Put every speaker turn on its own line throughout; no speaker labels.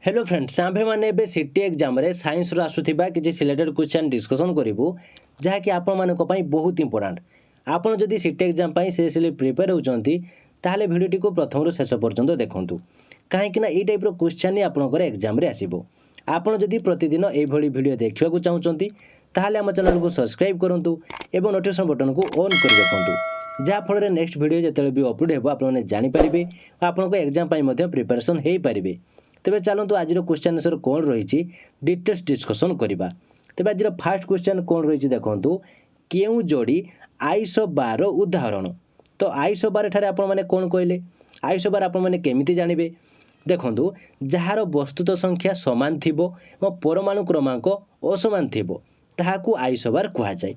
Hello friends आम्भे मैंने एबे city exam रे साइंस रो आसुथिबा किछि सिलेक्टेड क्वेश्चन डिस्कशन करिवु जहा कि आपण मानको पई बहुत इंपोर्टेंट। आपण जदि सिटी एग्जाम पई सीरियसली प्रिपेयर होचंती ताहाले भिडियोटी को प्रथम रो शेष पर्यंत देखंतु काहे कि ना ई टाइप रो क्वेश्चन ही आपनकर एग्जाम रे आसीबो। आपण जदि प्रतिदिन एई भली वीडियो देखिबा को चाहउचंती ताहाले हम चैनल को सब्सक्राइब करंतु एवं नोटिफिकेशन बटन को ऑन कर रखंतु जहा फल रे नेक्स्ट वीडियो जेतेले भी अपलोड हेबो आपण माने जानि परिबे आपण को एग्जाम पई मध्ये प्रिपरेशन हेई परिबे। तेबे चलतु आज क्वेश्चन आंसर कौन रही डिटेल्स डिस्कसन करवा। तेबे आज फास्ट क्वेश्चन कौन रही देखु क्यों जोड़ी आइसो बार उदाहरण। तो आइसो बार ठारे आपण माने कौन कहले आइसो बार आपण माने केमिति जानिबे देखंतु जार वस्तुत संख्या समान थिबो एवं परमाणु क्रमांक असमान थिबो ताहाकू आइसो बार कुहा जाय।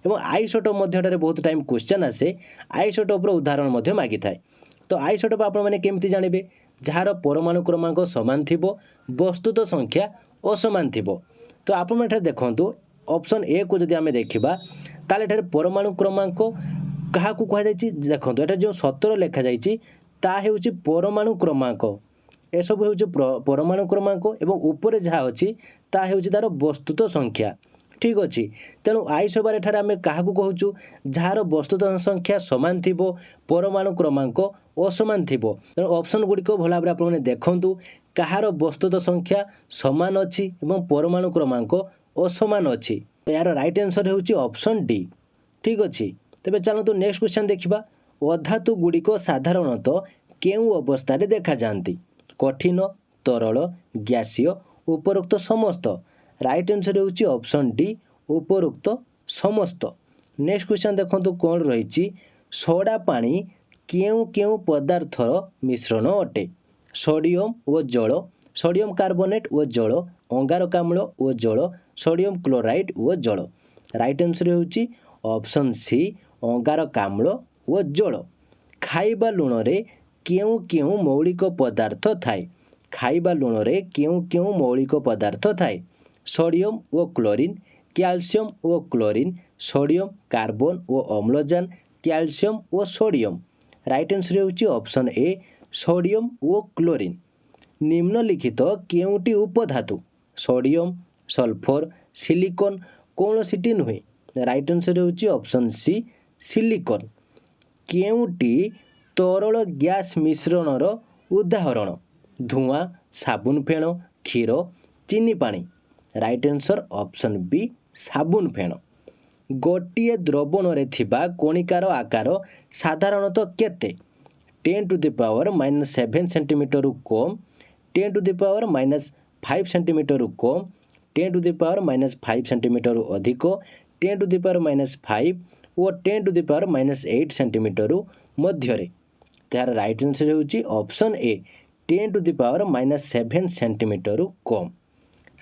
एवं आइसोटोप मध्यटारे बहुत टाइम क्वेश्चन आसे आइसोटोप रो उदाहरण मध्य मागी थाए। तो आइसोटोप आपण माने केमिति जानिबे जार परमाणु क्रमांक समान थिबो वस्तुत संख्या असमान थिबो। तो आपण माने देखंतु ऑप्शन ए को जदि आमे देखिबा ताले ठारे परमाणु क्रमांक काहाकू कुहा जायछि देखंतु एटा जो 17 लेखा जायछि ता हेउछि परमाणु क्रमांक ए सब हेउछि परमाणु क्रमांक एवं ऊपर जहा अछि ता हेउछि तार वस्तुत संख्या। ठीक अच्छी तेणु आइसो बार ठारे आमे काहाकू कहूचु जार वस्तुत संख्या समान थिबो परमाणु क्रमांक असमान थिबो। तेणु ऑप्शन गुड़िक भल भाव आपने देखंतु कहार वस्तुत संख्या समान अच्छी एवं परमाणु क्रमांक असमान अच्छी। यार राइट आंसर हेउची ऑप्शन डी। ठीक अच्छी तेबे चलतु नेक्स्ट क्वेश्चन देखिबा। अधातु गुड़िक साधारणतः केउ अवस्था रे देखा जांती कठिन तरल गैसीय उपरोक्त समस्त। राइट आंसर होउची ऑप्शन डी उपरोक्त समस्त। नेक्स्ट क्वेश्चन देखंतु कौन रही सोडा पानी केउ केउ पदार्थर मिश्रण अटे सोडियम व जल सोडियम कार्बोनेट व जल अंगारकाम्ल व जल सोडियम क्लोराइड व जल। राइट आंसर होउची ऑप्शन सी अंगारकाम्ल व जल। खाइबा लुण रे केउ केउ मौलिक पदार्थ थाए खाइबा लुण रे केउ केउ मौलिक पदार्थ थाए सोडियम व क्लोरीन कैल्शियम व क्लोरीन सोडियम कार्बन व अम्लजान कैल्शियम व सोडियम। राइट आंसर होउची ऑप्शन ए सोडियम व क्लोरीन। निम्नलिखित केउटी उपधातु सोडियम सल्फर सिलिकॉन कौनसीटी नुहे। राइट आंसर होउची ऑप्शन सी सिलिकॉन। केउटी तरल गैस मिश्रणर उदाहरण धुआं साबुन फेण क्षीर चीनी पानी। राइट आंसर ऑप्शन बी साबुन फेण। गोटिए द्रवण रे थिबा कणिकार आकार साधारणतः केते 10 टू द पावर -7 सेंटीमीटर रु कम 10 टू द पावर -5 सेंटीमीटर रु कम 10 टू द पावर -5 सेंटीमीटर रु अधिक 10 टू द पावर -5 और 10 टू द पावर -8 सेंटीमीटर रु मध्य रे। तार राइट आंसर होउची option A 10 to the power -7 centimetre रु कम।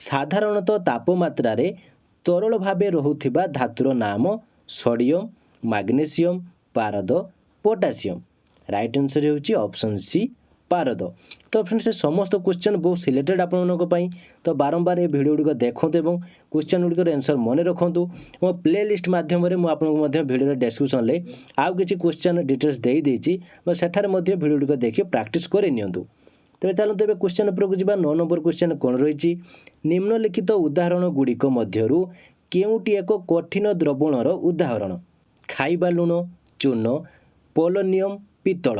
साधारणतः तापमात्रा रे तरल भावे रहुथिबा धातुर नाम सोडियम मैग्नीशियम पारद पोटासियम। राइट आंसर होउची ऑप्शन सी पारद। तो फ्रेंड्स समस्त क्वेश्चन बहुत सिलेक्टेड आपनको पई तो बारंबार ए वीडियो गुड़िक देखंतु एवं क्वेश्चन गुड़िकर आंसर मन रखंतु और प्ले लिस्ट माध्यम रे मु आपनको मध्ये वीडियो डिस्क्रिप्शन ले आउ किछि क्वेश्चन डिटेल्स देई देछि और सेठार मध्ये वीडियो गुड़िक देखि प्रैक्टिस करे नियंतु। तेरे चलते एवं क्वेश्चन उपरकू जा 9 नंबर क्वेश्चन कौन रही निम्नलिखित उदाहरण गुड़िक मध्यरु केउटी एक कठिन द्रवणर उदाहरण खाइबा लुण चूर्ण पोलोनियम पित्तल।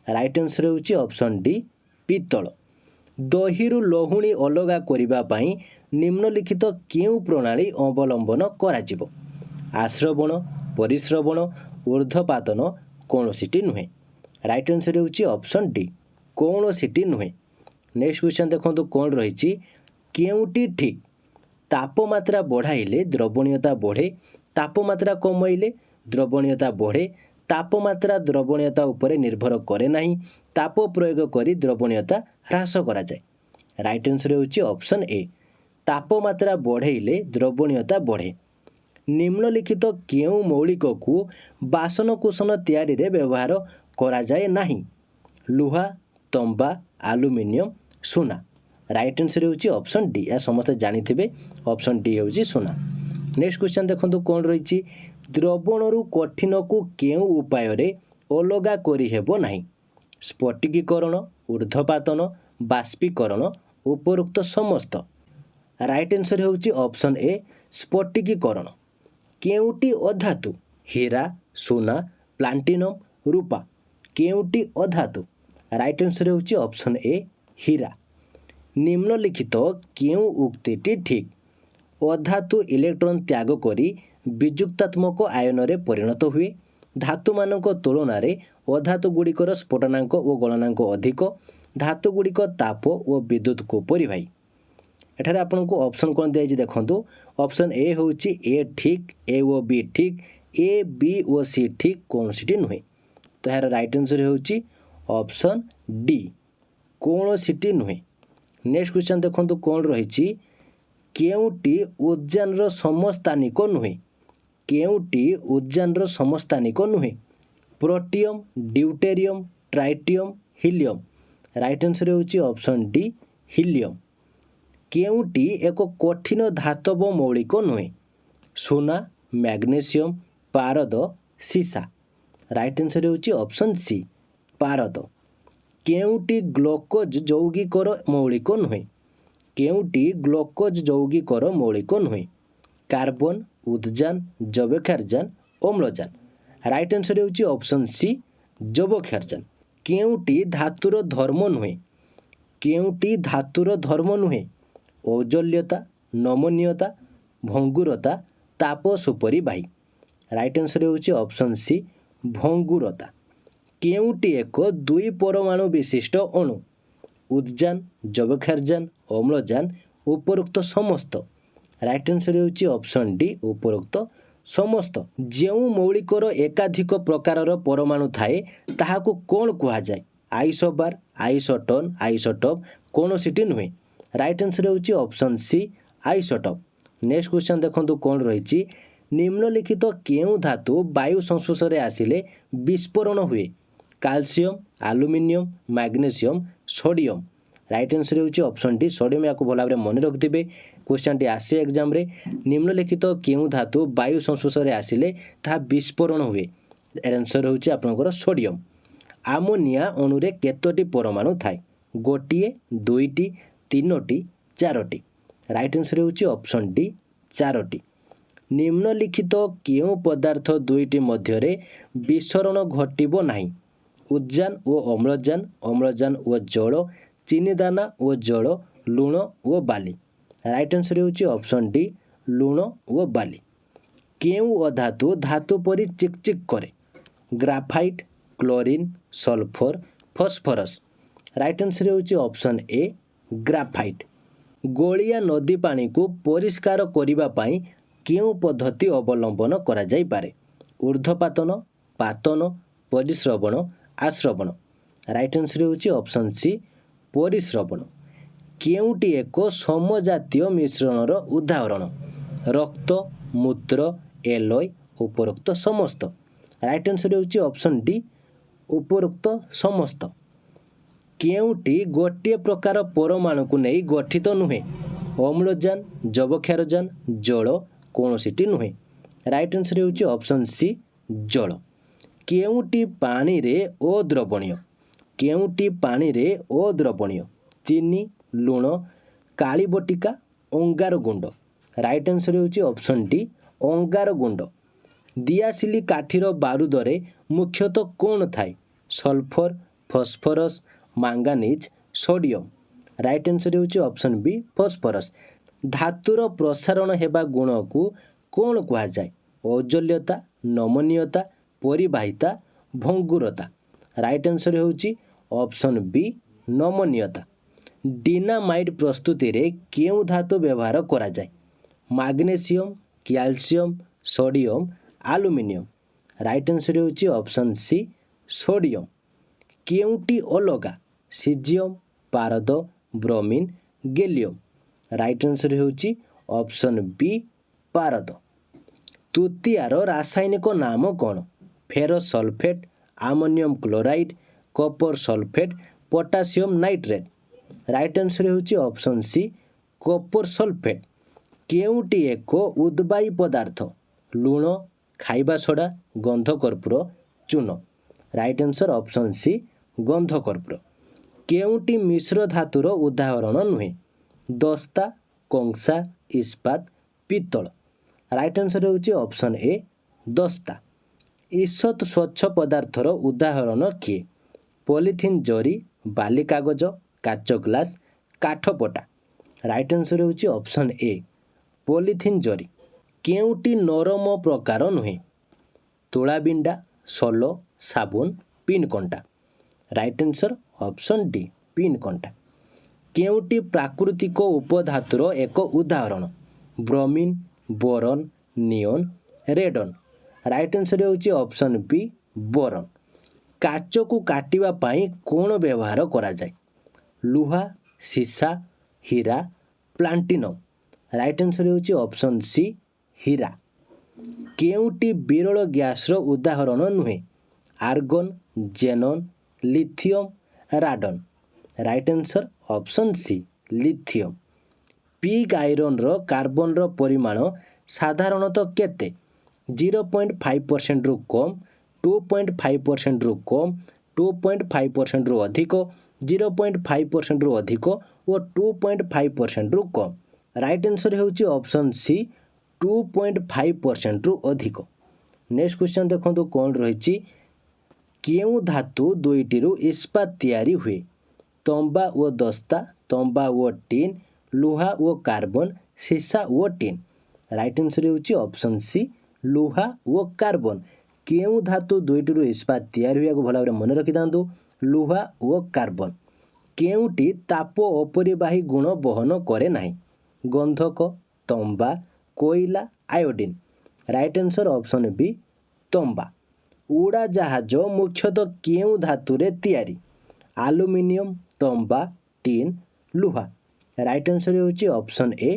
राइट आंसर होउची ऑप्शन डी पित्तल। दहीरु लहुणी अलगा करिबा पई निम्नलिखित केउ प्रणाली अवलंबन कराजिबो आश्रवण परिश्रवण ऊर्ध्वपातन कौनसीटी नुहे। राइट आंसर होउची ऑप्शन डी कौनसीटी नुहे। नेक्स्ट क्वेश्चन देखंतु कौन रही केउटी ठीक तापमात्रा बढ़ाइले द्रवणीयता बढ़े तापमात्रा कमैले द्रवणीयता बढ़े तापमात्रा द्रवणीयता उपरे निर्भर करे नहीं ताप प्रयोग करी द्रवणीयता ह्रास करा जाए। राइट आंसर होउची ऑप्शन ए तापमात्रा बढ़ाइले द्रवणीयता बढ़े। निम्नलिखित केउ मौलिक को बासनकुसन तैयारी रे व्यवहार करा जाए नहीं लुहा तंबा एल्युमिनियम सोना। राइट आंसर होउची ऑप्शन डी या समस्त जानी थिबे ऑप्शन डी होउची सोना। नेक्स्ट क्वेश्चन देखंतु कोन रही द्रवणरु कठिन को केउ उपाय रे अलगा करी हेबो नाही स्फटिकीकरण ऊर्ध्वपातन बाष्पीकरण उपरोक्त समस्त। राइट आंसर होउची ऑप्शन ए स्फटिकीकरण। केउटी अधातु हीरा सोना प्लाटिनम रूपा केउटी अधातु। राइट आंसर होउची ऑप्शन ए हीरा। निम्नलिखित केउ उक्तिटी ठीक। अधातु इलेक्ट्रॉन त्याग करी विजुक्तात्मक आयन रे परिणत हुए। धातु मानक तुलन रे अधातु गुड़िकर स्फोटनांक और गलनांक अधिक। धातु गुड़िक ताप और विद्युत को परिवाही। एठारे आपको ऑप्शन कौन दिया देखो। ऑप्शन ए होउची ए ठीक, ए ओ बी ठीक, ए बी ओ सी ठीक कौन सी नुहे। तो यार राइट आंसर होउची ऑप्शन डी कौन सी नुहे। नेक्स्ट क्वेश्चन देखो कौन रही। केउटी उद्यान समस्थानिक नुहे। केउटी उद्यान समस्थानिक नुहे। Protium deuterium tritium helium. Right answer होउची ऑप्शन डी हिलियम। केउटी एक कठिन धातव मौलिक नुहे। सोना मैग्नेशियम पारद सीसा। राइट आंसर होउची ऑप्शन सी पारद। केउटी ग्लूकोज यौगिकर मौलिक नुहे। केउटी ग्लूकोज यौगिकर मौलिक नुहे। कार्बन उद्जान जबक्षारजान अम्लजान। राइट आंसर होउची ऑप्शन सी जबक्षारजान। केउटी धातुर धर्म नुहे। केउटी धातुर धर्म नुहे। औज्ज्वल्यता नमनीयता भंगुरता ताप सुपरिवाही। राइट आंसर होउची ऑप्शन सी भंगुरता। केउटी एक दुई परमाणु विशिष्ट अणु। उद्जान जबक्षारजान अम्लजान उपरोक्त समस्त। राइट आंसर होउची ऑप्शन डी उपरोक्त समस्त। जेउ मौलिकर एकाधिक प्रकारर परमाणु थाए ताहाकू कोन कुहा जाए। आइसोबार आइसोटोन आइसोटोप कौन सी नुहे। राइट आंसर होउची option C isotope. Next question देखो कौन रही। निम्नलिखित केउ धातु वायु संस्पर्श रे आसिले विस्फोरण हुए। Calcium aluminium magnesium sodium. Right answer होउची ऑप्शन डी सोडियम। या भल भाव मन रखिथे क्वेश्चन टी आसे एग्जाम रे। निम्नलिखित केउ धातु वायु संस्पर्श रे आसिले ता विस्फोरण हुए। आंसर होउची आपनकर सोडियम। आमोनिया अणु रे केतोटी परमाणु थाए। गोटिए दुईटी तीनोटी चारोटी। राइट आंसर होउची ऑप्शन डी चारोटी। निम्नलिखित केउ पदार्थ दुईटी मध्य रे विसरण घटिबो नाही। उद्जान और अम्लजान अम्लजान और जल चीनीदाना और जल लुण और बाली। राइट आंसर होउची ऑप्शन डी लुण और बाली। केउ अधातु धातु परि चिकचिक करे। Graphite chlorine sulphur phosphorus. Right answer होउची ऑप्शन ए ग्राफाइट। गोलिया नदी पानी को परिष्कार करिबा पाई केउ पद्धति अवलंबन करा जाई पारे। ऊर्ध्वपातन पातन परिश्रवण आश्रवण। राइट आंसर होउची ऑप्शन सी परिश्रवण। केउटी एक समजातीय मिश्रणर उदाहरण। रक्त मूत्र एलॉय उपरोक्त समस्त। राइट आंसर होउची ऑप्शन डी उपरोक्त समस्त। केउटी गोटे प्रकार परमाणु को नहीं गठित नुहे। अम्लजान जबक्षारजान जल कौन सी नुहे। राइट आंसर होउची ऑप्शन सी जल। केउटी पानी रे अद्रवणीय। केउटी पानी रे अद्रवणीय। चीनी लुण काली बटिका अंगार गुंड। राइट आंसर होउची ऑप्शन डी अंगार गुंड। दियासिली काठीर बारूद रे मुख्यतः कौन थाए। Sulphur phosphorus manganese sodium. Right answer होउची ऑप्शन बी फॉस्फोरस। धातुर प्रसारण हेबा गुण को कौन कुहा जाए। औज्ज्वल्यता नमनीयता परिवाहिता भंगुरता। राइट आंसर होउची ऑप्शन बी नमनीयता। डिनामाइट प्रस्तुति रे केउ धातु व्यवहार करा जाए। Magnesium calcium sodium aluminium. Right answer होउची ऑप्शन सी सोडियम। केउटी अलगा सीजियम पारद ब्रोमीन गैलियम। राइट आंसर होउची ऑप्शन बी पारद। तृतीयार रासायनिक नाम कौन। Ferrous sulphate ammonium chloride copper sulphate potassium nitrate. Right answer होउची ऑप्शन सी कॉपर सल्फेट। केउटी एक उद्बायी पदार्थ। लुण खाइबा सोडा गंध कर्पूर चून। राइट आंसर ऑप्शन सी गंध कर्पूर। କେଉଁଟି ମିଶ୍ର ଧାତୁର ଉଦାହରଣ ନୁହେଁ? ଦସ୍ତା, କଂସା, ଇସ୍ପାତ, ପିତ୍ତଳ। ରାଇଟ୍ ଆନ୍ସର୍ ହେଉଛି ଅପସନ୍ ଏ ଦସ୍ତା। ଈଷତ୍ ସ୍ୱଚ୍ଛ ପଦାର୍ଥର ଉଦାହରଣ କିଏ? ପଲିଥିନ୍ ଜରି, ବାଲି କାଗଜ, କାଚ ଗ୍ଲାସ୍, କାଠପଟା। ରାଇଟ୍ ଆନ୍ସର୍ ହେଉଛି ଅପସନ୍ ଏ ପଲିଥିନ୍ ଜରି। କେଉଁଟି ନରମ ପ୍ରକାର ନୁହେଁ? ତୁଳାବିଣ୍ଡା, ସୋଲ, ସାବୁନ, ପିନ୍ କଣ୍ଟା। Right answer option D pin କଣ୍ଟା। କେଉଁଟି ପ୍ରାକୃତିକ ଉପଧାତୁର ଏକ ଉଦାହରଣ? Bromine, boron, neon, radon. Right answer ହେଉଛି ଅପସନ୍ ବି ବୋରନ୍। କାଚକୁ କାଟିବା ପାଇଁ କ'ଣ ବ୍ୟବହାର କରାଯାଏ? ଲୁହା, ସୀସା, ହୀରା, ପ୍ଲାଟିନମ୍। ରାଇଟ୍ ଆନ୍ସର୍ ହେଉଛି ଅପସନ୍ ସି ହୀରା। କେଉଁଟି ବିରଳ ଗ୍ୟାସ୍ର ଉଦାହରଣ ନୁହେଁ? Argon, xenon, lithium, radon. Right answer option C lithium. Pig ଆଇରନ୍ର କାର୍ବନର ପରିମାଣ ସାଧାରଣତଃ କେତେ? 0.5%ରୁ କମ୍, 2.5%ରୁ କମ୍, 2.5%ରୁ ଅଧିକ, 0.5%ରୁ ଅଧିକ ଓ 2.5%ରୁ କମ୍। ରାଇଟ୍ ଆନ୍ସର୍ ହେଉଛି ଅପସନ୍ ସି 2.5%ରୁ ଅଧିକ। ନେକ୍ସଟ କ୍ୱେଶ୍ଚନ୍ ଦେଖନ୍ତୁ କ'ଣ ରହିଛି। କେଉଁ ଧାତୁ ଦୁଇଟିରୁ ଇସ୍ପାତ ତିଆରି ହୁଏ? ତମ୍ବା ଓ ଦସ୍ତା, ତମ୍ବା ଓ ଟିନ୍, ଲୁହା ଓ କାର୍ବନ, ସୀସା ଓ ଟିନ୍। ରାଇଟ୍ ଆନ୍ସର୍ ହେଉଛି ଅପସନ୍ ସି ଲୁହା ଓ କାର୍ବନ। କେଉଁ ଧାତୁ ଦୁଇଟିରୁ ଇସ୍ପାତ ତିଆରି ହୁଏ? ଭଲ ଭାବରେ ମନେ ରଖିଥାନ୍ତୁ ଲୁହା ଓ କାର୍ବନ। କେଉଁଟି ତାପ ଅପରିବାହୀ ଗୁଣ ବହନ କରେ ନାହିଁ? ଗନ୍ଧକ, ତମ୍ବା, କୋଇଲା, iodine. Right answer option B ତମ୍ବା। ଉଡ଼ାଜାହାଜ ମୁଖ୍ୟତଃ କେଉଁ ଧାତୁରେ ତିଆରି? ଆଲୁମିନିୟମ୍, ତମ୍ବା, ଟିନ୍, ଲୁହା। ରାଇଟ୍ ଆନ୍ସର୍ ହେଉଛି ଅପସନ୍ ଏ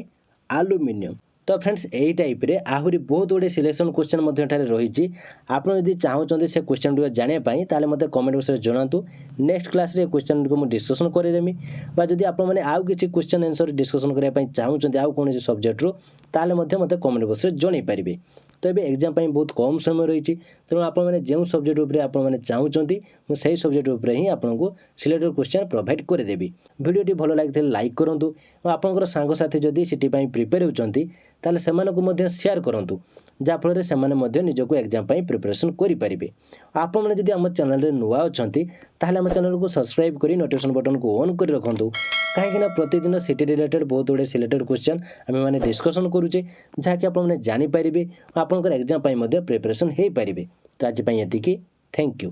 ଆଲୁମିନିୟମ୍। ତ ଫ୍ରେଣ୍ଡସ୍ ଏହି ଟାଇପ୍ରେ ଆହୁରି ବହୁତ ଗୁଡ଼ିଏ ସିଲେକ୍ସନ୍ କ୍ୱେଶ୍ଚନ୍ ମଧ୍ୟ ଏଠାରେ ରହିଛି। ଆପଣ ଯଦି ଚାହୁଁଛନ୍ତି ସେ କ୍ୱେଶ୍ଚନ୍ ଗୁଡ଼ିକ ଜାଣିବା ପାଇଁ ତାହେଲେ ମୋତେ କମେଣ୍ଟ ବକ୍ସରେ ଜଣାନ୍ତୁ। ନେକ୍ସଟ କ୍ଲାସ୍ରେ ଏ କ୍ୱେଶ୍ଚନ୍ ଗୁଡ଼ିକ ମୁଁ ଡିସ୍କସନ୍ କରିଦେବି। ବା ଯଦି ଆପଣମାନେ ଆଉ କିଛି କ୍ୱେଶ୍ଚନ୍ ଆନ୍ସର୍ ଡିସ୍କସନ୍ କରିବା ପାଇଁ ଚାହୁଁଛନ୍ତି ଆଉ କୌଣସି ସବଜେକ୍ଟରୁ ତାହେଲେ ମଧ୍ୟ ମୋତେ କମେଣ୍ଟ ବକ୍ସରେ ଜଣାଇ ପାରିବେ। ତ ଏବେ ଏକ୍ଜାମ୍ ପାଇଁ ବହୁତ କମ୍ ସମୟ ରହିଛି, ତେଣୁ ଆପଣମାନେ ଯେଉଁ ସବଜେକ୍ଟ ଉପରେ ଆପଣମାନେ ଚାହୁଁଛନ୍ତି ମୁଁ ସେହି ସବଜେକ୍ଟ ଉପରେ ହିଁ ଆପଣଙ୍କୁ ସିଲେକ୍ଟେଡ୍ କ୍ୱେଶ୍ଚନ୍ ପ୍ରୋଭାଇଡ଼ କରିଦେବି। ଭିଡ଼ିଓଟି ଭଲ ଲାଗିଥିଲେ ଲାଇକ୍ କରନ୍ତୁ ଓ ଆପଣଙ୍କର ସାଙ୍ଗସାଥି ଯଦି ସିଟି ପାଇଁ ପ୍ରିପେୟାର ହେଉଛନ୍ତି ତାହେଲେ ସେମାନଙ୍କୁ ମଧ୍ୟ ସେୟାର କରନ୍ତୁ, ଯାହାଫଳରେ ସେମାନେ ମଧ୍ୟ ନିଜକୁ ଏକ୍ଜାମ୍ ପାଇଁ ପ୍ରିପାରେସନ୍ କରିପାରିବେ। ଆପଣମାନେ ଯଦି ଆମ ଚ୍ୟାନେଲରେ ନୂଆ ଅଛନ୍ତି ତାହେଲେ ଆମ ଚ୍ୟାନେଲକୁ ସବସ୍କ୍ରାଇବ୍ କରି ନୋଟିଫିକେସନ୍ ବଟନକୁ ଅନ୍ କରି ରଖନ୍ତୁ, କାହିଁକିନା ପ୍ରତିଦିନ ସିଟି ରିଲେଟେଡ୍ ବହୁତ ଗୁଡ଼ିଏ ସିଲେକ୍ଟେଡ୍ କ୍ୱେଶ୍ଚନ୍ ଆମେମାନେ ଡିସ୍କସନ୍ କରୁଛେ, ଯାହାକି ଆପଣମାନେ ଜାଣିପାରିବେ ଓ ଆପଣଙ୍କର ଏକ୍ଜାମ୍ ପାଇଁ ମଧ୍ୟ ପ୍ରିପାରେସନ୍ ହୋଇପାରିବେ। ତ ଆଜି ପାଇଁ ଏତିକି। Thank you.